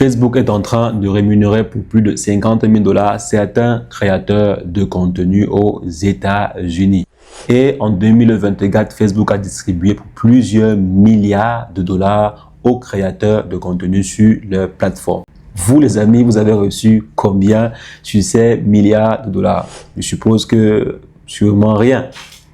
Facebook est en train de rémunérer pour plus de 50 000 $ certains créateurs de contenu aux États-Unis. Et en 2024, Facebook a distribué pour plusieurs milliards de dollars aux créateurs de contenu sur leur plateforme. Vous, les amis, vous avez reçu combien sur ces milliards de dollars? Je suppose que sûrement rien.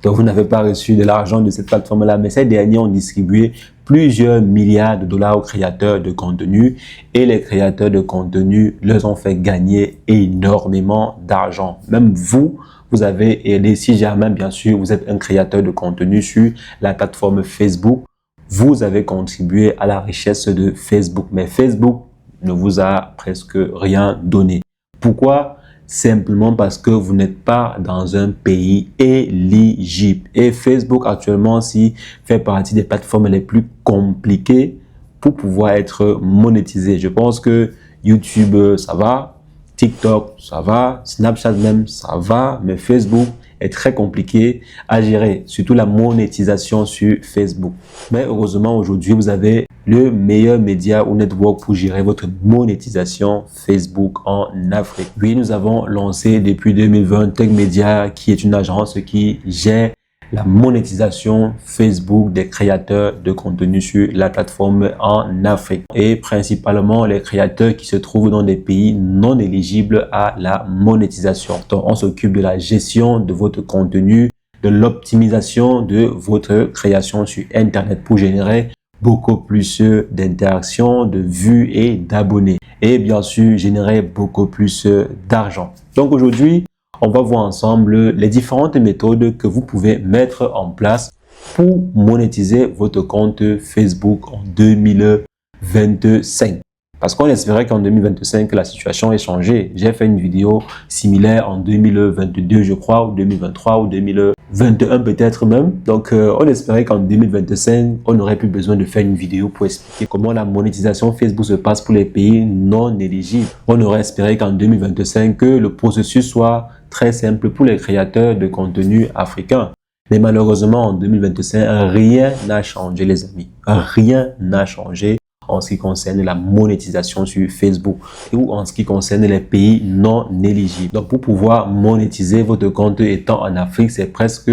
Donc, vous n'avez pas reçu de l'argent de cette plateforme-là, mais ces derniers ont distribué plusieurs milliards de dollars aux créateurs de contenu et les créateurs de contenu leur ont fait gagner énormément d'argent. Même vous, vous avez aidé, si jamais, bien sûr, vous êtes un créateur de contenu sur la plateforme Facebook, vous avez contribué à la richesse de Facebook. Mais Facebook ne vous a presque rien donné. Pourquoi? Simplement parce que vous n'êtes pas dans un pays éligible. Et Facebook actuellement aussi fait partie des plateformes les plus compliquées pour pouvoir être monétisé. Je pense que YouTube, ça va, TikTok, ça va, Snapchat même, ça va, mais Facebook est très compliqué à gérer, surtout la monétisation sur Facebook. Mais heureusement, aujourd'hui, vous avez le meilleur média ou network pour gérer votre monétisation Facebook en Afrique. Oui, nous avons lancé depuis 2020 Tech Media, qui est une agence qui gère la monétisation Facebook des créateurs de contenu sur la plateforme en Afrique et principalement les créateurs qui se trouvent dans des pays non éligibles à la monétisation. Donc, on s'occupe de la gestion de votre contenu, de l'optimisation de votre création sur Internet pour générer beaucoup plus d'interactions, de vues et d'abonnés et bien sûr générer beaucoup plus d'argent. Donc aujourd'hui, on va voir ensemble les différentes méthodes que vous pouvez mettre en place pour monétiser votre compte Facebook en 2025. Parce qu'on espérait qu'en 2025, la situation ait changé. J'ai fait une vidéo similaire en 2022, je crois, ou 2023, ou 2021 peut-être même. Donc, on espérait qu'en 2025, on n'aurait plus besoin de faire une vidéo pour expliquer comment la monétisation Facebook se passe pour les pays non éligibles. On aurait espéré qu'en 2025, que le processus soit très simple pour les créateurs de contenu africains. Mais malheureusement, en 2025, rien n'a changé, les amis. Rien n'a changé en ce qui concerne la monétisation sur Facebook ou en ce qui concerne les pays non éligibles. Donc, pour pouvoir monétiser votre compte étant en Afrique, c'est presque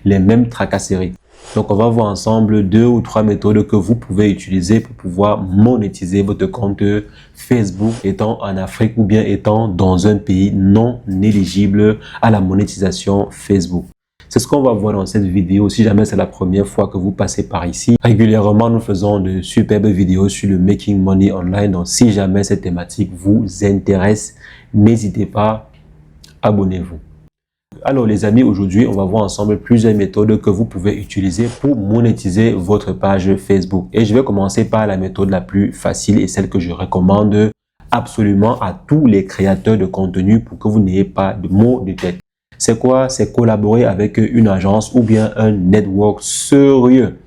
les mêmes tracasseries. Donc, on va voir ensemble 2 ou 3 méthodes que vous pouvez utiliser pour pouvoir monétiser votre compte Facebook étant en Afrique ou bien étant dans un pays non éligible à la monétisation Facebook. C'est ce qu'on va voir dans cette vidéo. Si jamais c'est la première fois que vous passez par ici, régulièrement nous faisons de superbes vidéos sur le Making Money Online. Donc si jamais cette thématique vous intéresse, n'hésitez pas, abonnez-vous. Alors les amis, aujourd'hui on va voir ensemble plusieurs méthodes que vous pouvez utiliser pour monétiser votre page Facebook. Et je vais commencer par la méthode la plus facile et celle que je recommande absolument à tous les créateurs de contenu pour que vous n'ayez pas de maux de tête. C'est quoi? C'est collaborer avec une agence ou bien un network sérieux.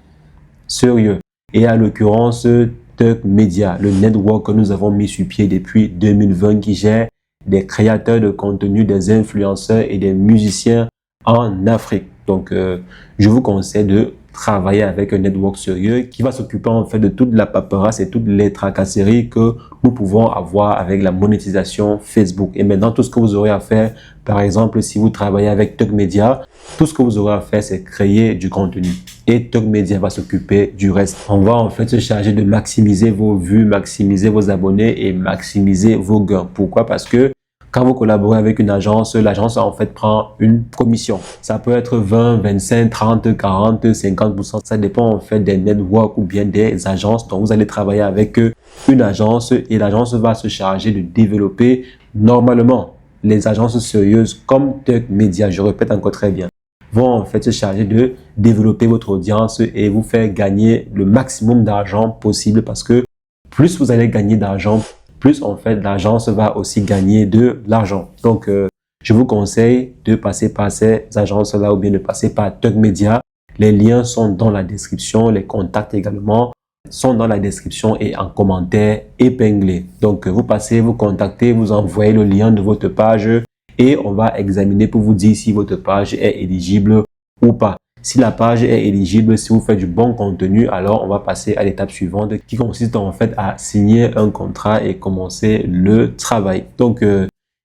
Et à l'occurrence, Tech Media, le network que nous avons mis sur pied depuis 2020 qui gère des créateurs de contenu, des influenceurs et des musiciens en Afrique. Donc, je vous conseille de travailler avec un network sérieux qui va s'occuper en fait de toute la paperasse et toutes les tracasseries que nous pouvons avoir avec la monétisation Facebook. Et maintenant, tout ce que vous aurez à faire, par exemple, si vous travaillez avec Tech Media, tout ce que vous aurez à faire, c'est créer du contenu. Et Tech Media va s'occuper du reste. On va en fait se charger de maximiser vos vues, maximiser vos abonnés et maximiser vos gains. Pourquoi? Parce que quand vous collaborez avec une agence, l'agence en fait prend une commission. Ça peut être 20, 25, 30, 40, 50%. Ça dépend en fait des networks ou bien des agences. Donc vous allez travailler avec une agence et l'agence va se charger de développer normalement. Les agences sérieuses comme Tech Media, je répète encore très bien, vont en fait se charger de développer votre audience et vous faire gagner le maximum d'argent possible parce que plus vous allez gagner d'argent, plus en fait l'agence va aussi gagner de l'argent. Donc, je vous conseille de passer par ces agences-là ou bien de passer par Tech Media. Les liens sont dans la description, les contacts également sont dans la description et en commentaire épinglé. Donc, vous passez, vous contactez, vous envoyez le lien de votre page et on va examiner pour vous dire si votre page est éligible ou pas. Si la page est éligible, si vous faites du bon contenu, alors on va passer à l'étape suivante qui consiste en fait à signer un contrat et commencer le travail. Donc,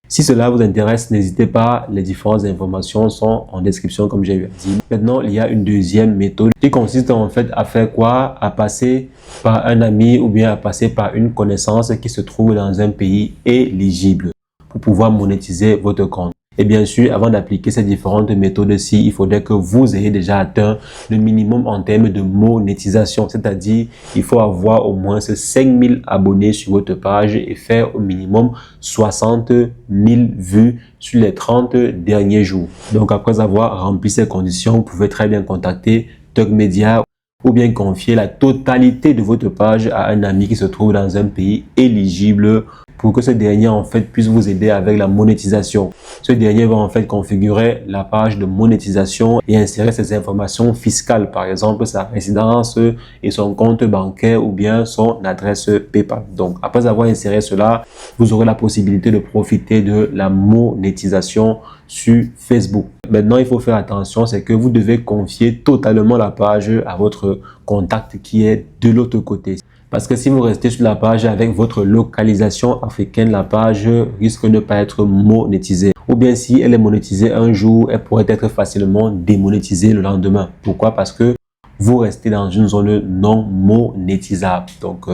si cela vous intéresse, n'hésitez pas, les différentes informations sont en description comme j'ai eu à dire. Maintenant, il y a une deuxième méthode qui consiste en fait à faire quoi? À passer par un ami ou bien à passer par une connaissance qui se trouve dans un pays éligible pour pouvoir monétiser votre compte. Et bien sûr, avant d'appliquer ces différentes méthodes-ci, il faudrait que vous ayez déjà atteint le minimum en termes de monétisation. C'est-à-dire, il faut avoir au moins 5000 abonnés sur votre page et faire au minimum 60 000 vues sur les 30 derniers jours. Donc, après avoir rempli ces conditions, vous pouvez très bien contacter Tug Media ou bien confier la totalité de votre page à un ami qui se trouve dans un pays éligible pour que ce dernier en fait puisse vous aider avec la monétisation. Ce dernier va en fait configurer la page de monétisation et insérer ses informations fiscales, par exemple sa résidence et son compte bancaire ou bien son adresse PayPal. Donc après avoir inséré cela, vous aurez la possibilité de profiter de la monétisation sur Facebook. Maintenant, il faut faire attention, c'est que vous devez confier totalement la page à votre contact qui est de l'autre côté. Parce que si vous restez sur la page avec votre localisation africaine, la page risque de ne pas être monétisée. Ou bien si elle est monétisée un jour, elle pourrait être facilement démonétisée le lendemain. Pourquoi? Parce que vous restez dans une zone non monétisable. Donc,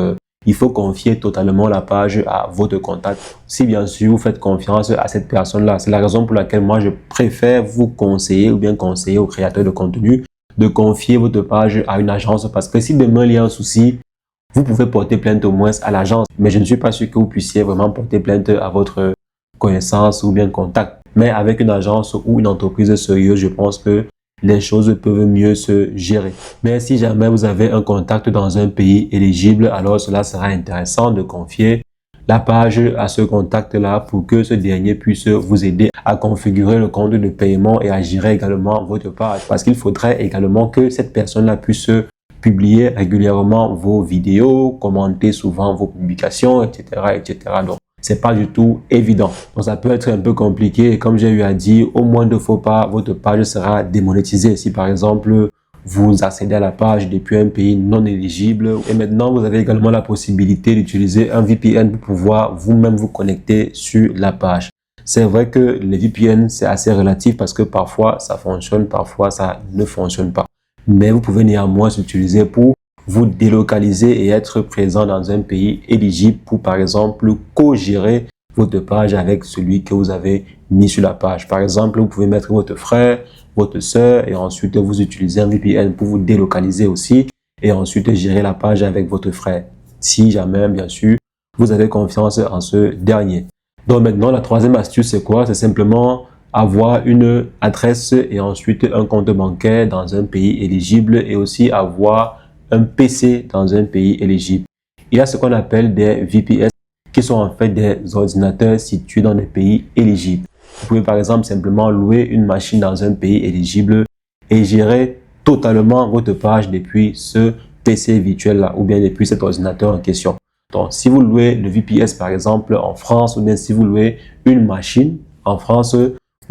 il faut confier totalement la page à votre contact. Si bien sûr vous faites confiance à cette personne-là, c'est la raison pour laquelle moi je préfère vous conseiller ou bien conseiller aux créateurs de contenu de confier votre page à une agence parce que si demain il y a un souci, vous pouvez porter plainte au moins à l'agence, mais je ne suis pas sûr que vous puissiez vraiment porter plainte à votre connaissance ou bien contact. Mais avec une agence ou une entreprise sérieuse, je pense que les choses peuvent mieux se gérer. Mais si jamais vous avez un contact dans un pays éligible, alors cela sera intéressant de confier la page à ce contact-là pour que ce dernier puisse vous aider à configurer le compte de paiement et à gérer également votre page. Parce qu'il faudrait également que cette personne-là puisse publier régulièrement vos vidéos, commenter souvent vos publications, etc., etc. Donc, c'est pas du tout évident. Donc, ça peut être un peu compliqué. Et comme j'ai eu à dire, au moins 2 faux pas, votre page sera démonétisée. Si par exemple, vous accédez à la page depuis un pays non éligible. Et maintenant, vous avez également la possibilité d'utiliser un VPN pour pouvoir vous-même vous connecter sur la page. C'est vrai que les VPN, c'est assez relatif parce que parfois, ça fonctionne, parfois, ça ne fonctionne pas. Mais vous pouvez néanmoins l'utiliser pour vous délocaliser et être présent dans un pays éligible pour, par exemple, co-gérer votre page avec celui que vous avez mis sur la page. Par exemple, vous pouvez mettre votre frère, votre soeur et ensuite vous utilisez un VPN pour vous délocaliser aussi et ensuite gérer la page avec votre frère. Si jamais, bien sûr, vous avez confiance en ce dernier. Donc maintenant, la troisième astuce, c'est quoi? C'est simplement avoir une adresse et ensuite un compte bancaire dans un pays éligible et aussi avoir un PC dans un pays éligible. Il y a ce qu'on appelle des VPS qui sont en fait des ordinateurs situés dans des pays éligibles. Vous pouvez par exemple simplement louer une machine dans un pays éligible et gérer totalement votre page depuis ce PC virtuel-là ou bien depuis cet ordinateur en question. Donc, si vous louez le VPS par exemple en France ou bien si vous louez une machine en France,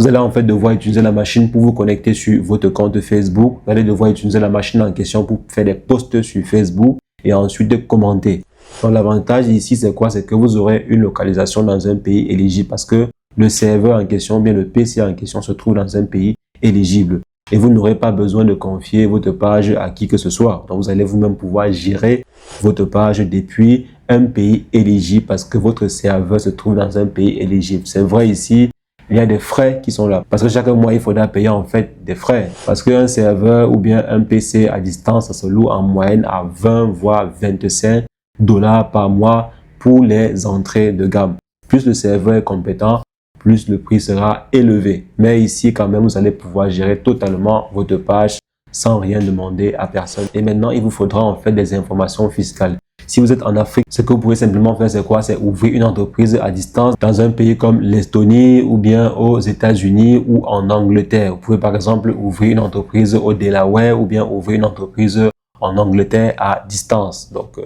vous allez en fait devoir utiliser la machine pour vous connecter sur votre compte Facebook. Vous allez devoir utiliser la machine en question pour faire des posts sur Facebook et ensuite commenter. Donc, l'avantage ici, c'est quoi? C'est que vous aurez une localisation dans un pays éligible parce que le serveur en question, bien le PC en question se trouve dans un pays éligible. Et vous n'aurez pas besoin de confier votre page à qui que ce soit. Donc, vous allez vous-même pouvoir gérer votre page depuis un pays éligible parce que votre serveur se trouve dans un pays éligible. C'est vrai ici, il y a des frais qui sont là. Parce que chaque mois, il faudra payer en fait des frais. Parce qu'un serveur ou bien un PC à distance, ça se loue en moyenne à 20 voire 25 $ par mois pour les entrées de gamme. Plus le serveur est compétent, plus le prix sera élevé. Mais ici, quand même, vous allez pouvoir gérer totalement votre page sans rien demander à personne. Et maintenant, il vous faudra en fait des informations fiscales. Si vous êtes en Afrique, ce que vous pouvez simplement faire, c'est quoi? C'est ouvrir une entreprise à distance dans un pays comme l'Estonie ou bien aux États-Unis ou en Angleterre. Vous pouvez par exemple ouvrir une entreprise au Delaware ou bien ouvrir une entreprise en Angleterre à distance. Donc,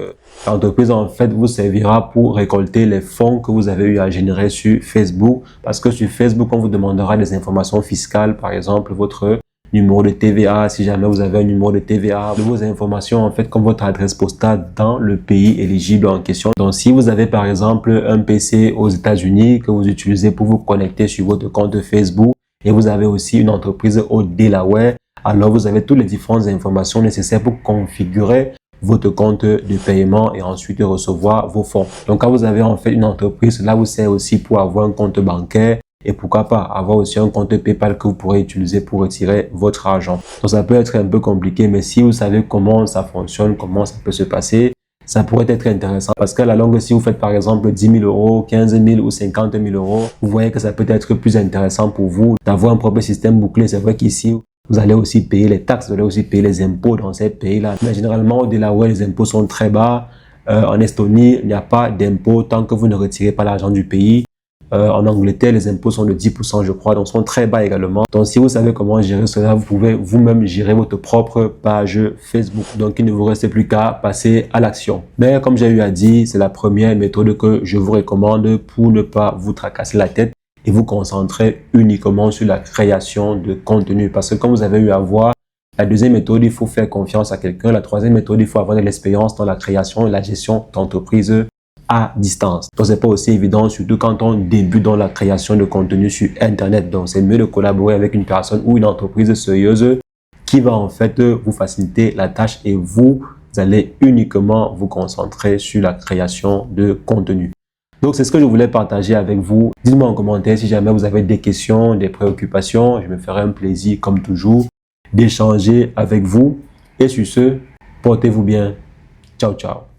l'entreprise en fait vous servira pour récolter les fonds que vous avez eu à générer sur Facebook. Parce que sur Facebook, on vous demandera des informations fiscales, par exemple votre numéro de TVA, si jamais vous avez un numéro de TVA, de vos informations en fait comme votre adresse postale dans le pays éligible en question. Donc si vous avez par exemple un PC aux États-Unis que vous utilisez pour vous connecter sur votre compte Facebook et vous avez aussi une entreprise au Delaware, alors vous avez toutes les différentes informations nécessaires pour configurer votre compte de paiement et ensuite recevoir vos fonds. Donc quand vous avez en fait une entreprise, là vous sert aussi pour avoir un compte bancaire et pourquoi pas avoir aussi un compte PayPal que vous pourrez utiliser pour retirer votre argent. Donc ça peut être un peu compliqué, mais si vous savez comment ça fonctionne, comment ça peut se passer, ça pourrait être intéressant parce qu'à la longue, si vous faites par exemple 10 000 euros, 15 000 ou 50 000 euros, vous voyez que ça peut être plus intéressant pour vous d'avoir un propre système bouclé. C'est vrai qu'ici, vous allez aussi payer les taxes, vous allez aussi payer les impôts dans ces pays-là. Mais généralement, au Delaware, les impôts sont très bas. En Estonie, il n'y a pas d'impôts tant que vous ne retirez pas l'argent du pays. En Angleterre, les impôts sont de 10%, je crois, donc sont très bas également. Donc, si vous savez comment gérer cela, vous pouvez vous-même gérer votre propre page Facebook. Donc, il ne vous reste plus qu'à passer à l'action. Mais comme j'ai eu à dire, c'est la première méthode que je vous recommande pour ne pas vous tracasser la tête et vous concentrer uniquement sur la création de contenu. Parce que comme vous avez eu à voir, la deuxième méthode, il faut faire confiance à quelqu'un. La troisième méthode, il faut avoir de l'expérience dans la création et la gestion d'entreprise à distance. Donc, c'est pas aussi évident, surtout quand on débute dans la création de contenu sur Internet. Donc, c'est mieux de collaborer avec une personne ou une entreprise sérieuse qui va en fait vous faciliter la tâche et vous allez uniquement vous concentrer sur la création de contenu. Donc, c'est ce que je voulais partager avec vous. Dites-moi en commentaire si jamais vous avez des questions, des préoccupations. Je me ferai un plaisir, comme toujours, d'échanger avec vous. Et sur ce, portez-vous bien. Ciao, ciao.